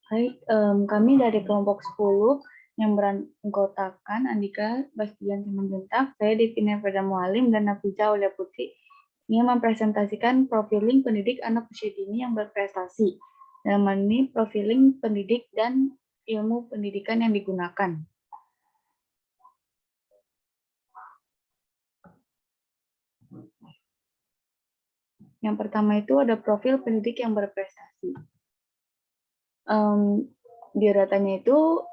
Baik, kami dari kelompok 10 yang beranggotakan Andika, Bastian, Simanjuntak, saya Devina Ferda Mualim, dan Nafiza Aulia Putri ingin mempresentasikan profiling pendidik anak usia dini yang berprestasi. Dalam hal ini profiling pendidik dan ilmu pendidikan yang digunakan. Yang pertama itu ada profil pendidik yang berprestasi. Biodatanya itu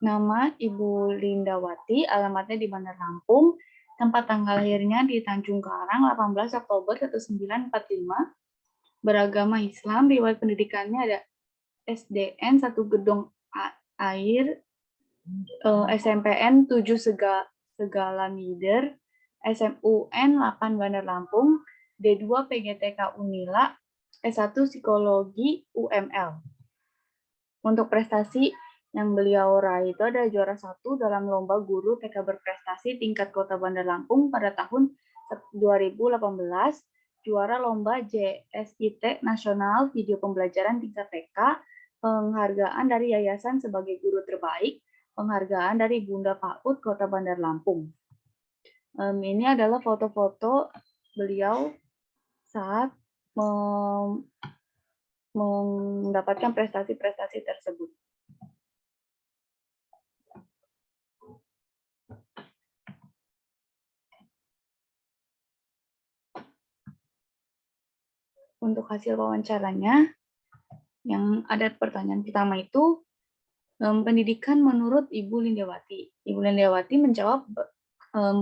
nama Ibu Lindawati, alamatnya di Bandar Lampung, tempat tanggal lahirnya di Tanjung Karang, 18 Oktober 1945, beragama Islam, riwayat pendidikannya ada SDN 1 Gedong Air, SMPN 7 Segala Mider, SMUN 8 Bandar Lampung, D2 PGTK Unila, S1 Psikologi UML. Untuk prestasi yang beliau raih itu ada juara 1 dalam lomba guru TK berprestasi tingkat Kota Bandar Lampung pada tahun 2018, juara lomba JSIT Nasional Video Pembelajaran tingkat TK, penghargaan dari Yayasan sebagai guru terbaik, penghargaan dari Bunda PAUD Kota Bandar Lampung. Ini adalah foto-foto beliau saat mendapatkan prestasi-prestasi tersebut. Untuk hasil wawancaranya, yang ada pertanyaan pertama itu, pendidikan menurut Ibu Lindawati. Ibu Lindawati menjawab,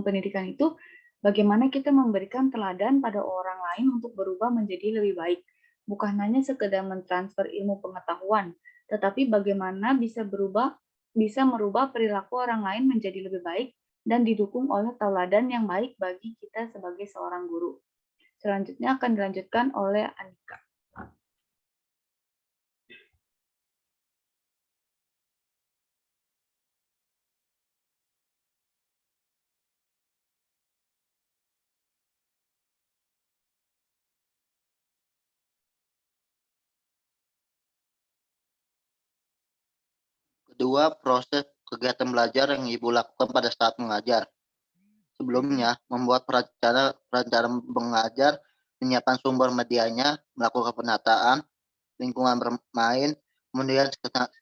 pendidikan itu bagaimana kita memberikan teladan pada orang lain untuk berubah menjadi lebih baik. Bukan hanya sekedar mentransfer ilmu pengetahuan, tetapi bagaimana bisa merubah perilaku orang lain menjadi lebih baik dan didukung oleh teladan yang baik bagi kita sebagai seorang guru. Selanjutnya akan dilanjutkan oleh Andika. Kedua, proses kegiatan belajar yang Ibu lakukan pada saat mengajar. Sebelumnya, membuat rencana mengajar, menyiapkan sumber medianya, melakukan penataan, lingkungan bermain, kemudian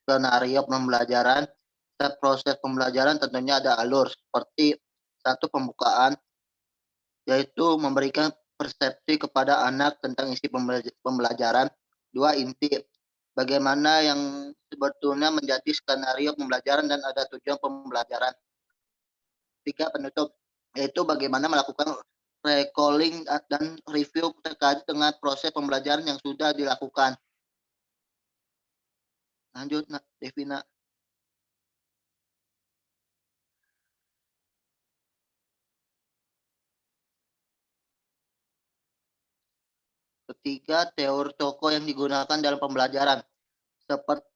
skenario pembelajaran. Setiap proses pembelajaran tentunya ada alur, seperti 1. Pembukaan, yaitu memberikan persepsi kepada anak tentang isi pembelajaran. 2. Inti, bagaimana yang sebetulnya menjadi skenario pembelajaran dan ada tujuan pembelajaran. 3. Penutup, yaitu bagaimana melakukan recalling dan review terkait dengan proses pembelajaran yang sudah dilakukan. Lanjut, Devina. Ketiga, teori tokoh yang digunakan dalam pembelajaran. Seperti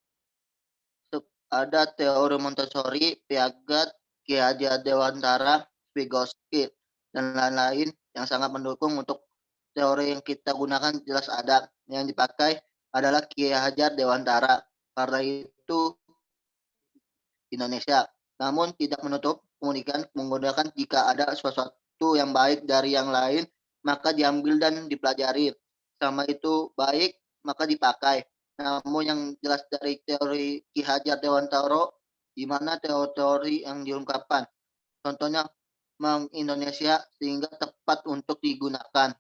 ada teori Montessori, Piaget, Ki Hajar Dewantara, Vygotsky, dan lain-lain yang sangat mendukung. Untuk teori yang kita gunakan jelas ada. Yang dipakai adalah Ki Hajar Dewantara. Karena itu Indonesia. Namun tidak menutup kemungkinan menggunakan jika ada sesuatu yang baik dari yang lain, maka diambil dan dipelajari. Sama itu baik, maka dipakai. Namun yang jelas dari teori Ki Hajar Dewantara, di mana teori yang diungkapkan. Contohnya, meng-Indonesia sehingga tepat untuk digunakan.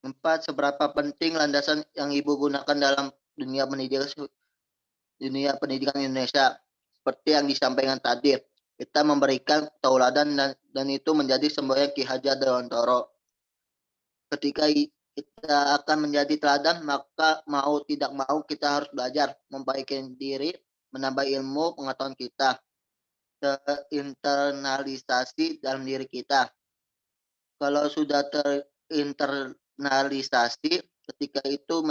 4. Seberapa penting landasan yang Ibu gunakan dalam dunia pendidikan Indonesia. Seperti yang disampaikan tadi, kita memberikan tauladan dan itu menjadi semboyan Ki Hajar Dewantara. Ketika kita akan menjadi teladan, maka mau tidak mau kita harus belajar, membaikkan diri, menambah ilmu pengetahuan kita, terinternalisasi dalam diri kita. Kalau sudah terinternalisasi, ketika itu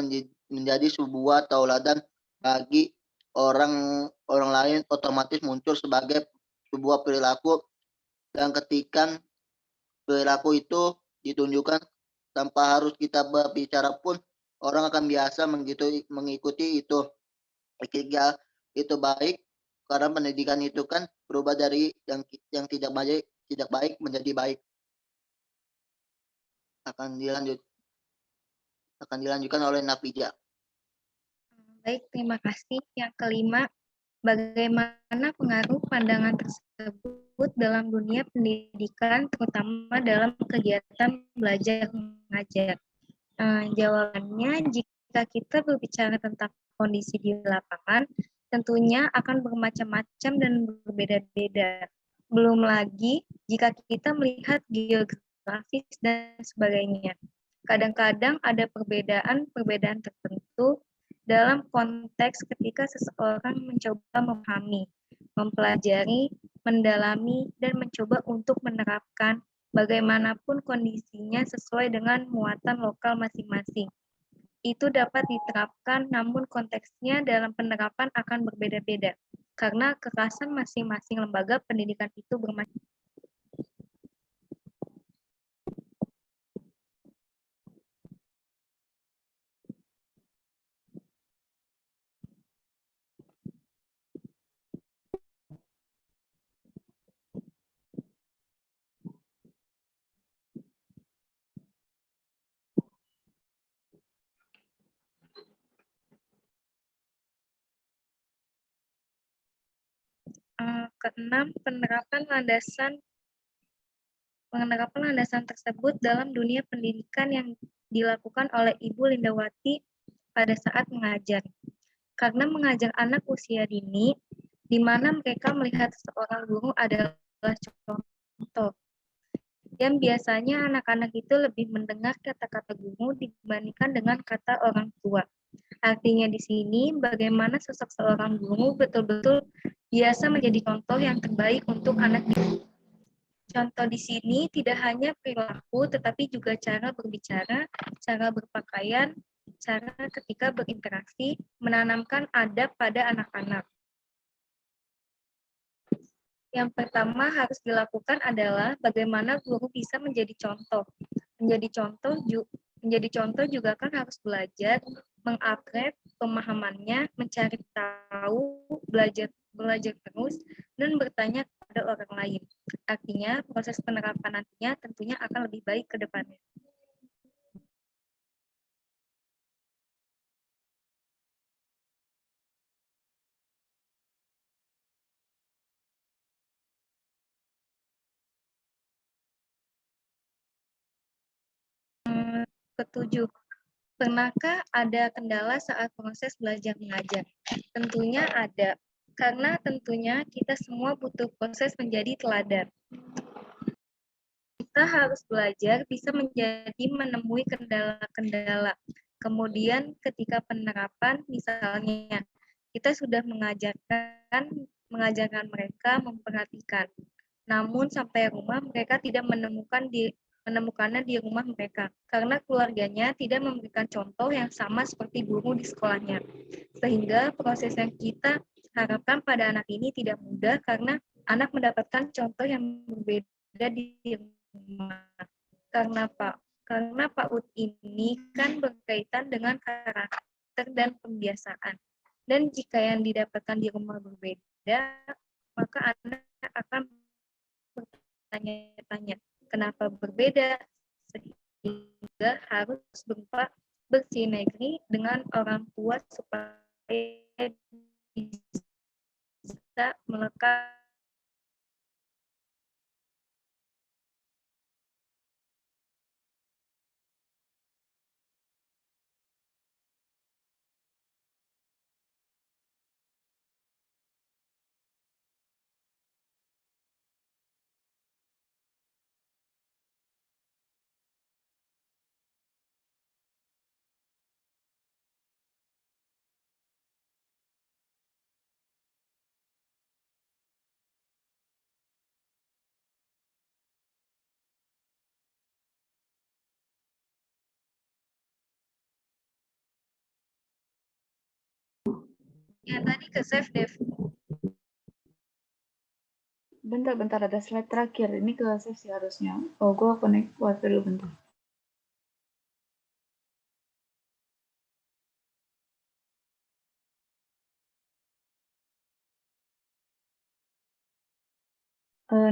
menjadi sebuah tauladan bagi orang lain, otomatis muncul sebagai sebuah perilaku Dan ketika perilaku itu ditunjukkan tanpa harus kita berbicara pun, orang akan biasa mengikuti itu. Ketika itu baik, karena pendidikan itu kan berubah dari yang tidak baik menjadi baik. Akan dilanjutkan oleh Nafija. Baik, terima kasih. Yang kelima, bagaimana pengaruh pandangan tersebut dalam dunia pendidikan, terutama dalam kegiatan belajar mengajar? Jawabannya, jika kita berbicara tentang kondisi di lapangan, tentunya akan bermacam-macam dan berbeda-beda. Belum lagi jika kita melihat geografis dan sebagainya. Kadang-kadang ada perbedaan tertentu dalam konteks ketika seseorang mencoba memahami, mempelajari, mendalami, dan mencoba untuk menerapkan bagaimanapun kondisinya sesuai dengan muatan lokal masing-masing. Itu dapat diterapkan, namun konteksnya dalam penerapan akan berbeda-beda, karena kekerasan masing-masing lembaga pendidikan itu bermacam. Keenam, penerapan landasan tersebut dalam dunia pendidikan yang dilakukan oleh Ibu Lindawati pada saat mengajar. Karena mengajar anak usia dini, di mana mereka melihat seorang guru adalah contoh. Dan biasanya anak-anak itu lebih mendengar kata-kata guru dibandingkan dengan kata orang tua. Artinya di sini bagaimana sosok seorang guru betul-betul biasa menjadi contoh yang terbaik untuk anak didik. Contoh di sini tidak hanya perilaku, tetapi juga cara berbicara, cara berpakaian, cara ketika berinteraksi, menanamkan adab pada anak-anak. Yang pertama harus dilakukan adalah bagaimana guru bisa menjadi contoh. Menjadi contoh juga kan harus belajar, mengupgrade pemahamannya, mencari tahu, belajar terus, dan bertanya kepada orang lain. Artinya, proses penerapan nantinya tentunya akan lebih baik ke depannya. Ketujuh, pernahkah ada kendala saat proses belajar mengajar? Tentunya ada, karena tentunya kita semua butuh proses menjadi teladan. Kita harus belajar bisa menemui kendala-kendala. Kemudian ketika penerapan, misalnya kita sudah mengajarkan mereka memperhatikan. Namun sampai rumah mereka tidak menemukannya di rumah mereka karena keluarganya tidak memberikan contoh yang sama seperti guru di sekolahnya. Sehingga proses yang kita harapkan pada anak ini tidak mudah karena anak mendapatkan contoh yang berbeda di rumah. Karena PAUD ini kan berkaitan dengan karakter dan pembiasaan. Dan jika yang didapatkan di rumah berbeda, maka anak akan bertanya-tanya kenapa berbeda, sehingga harus berupa bersinergi dengan orang tua supaya bisa melekat. Ya, tadi ke save, Dev. Bentar, ada slide terakhir. Ini ke sesi harusnya. Oh, gue connect wifi dulu bentar.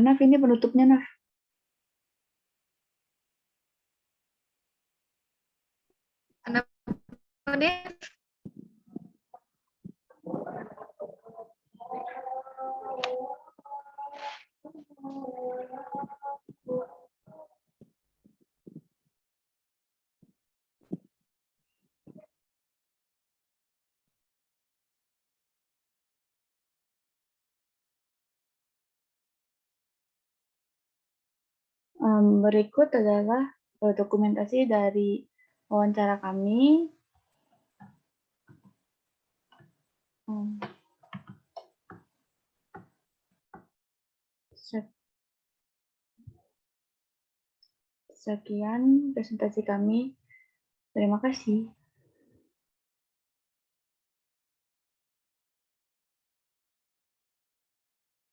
Naf, ini penutupnya, Naf. Kenapa deh? Berikut adalah dokumentasi dari wawancara kami. Sekian presentasi kami. Terima kasih.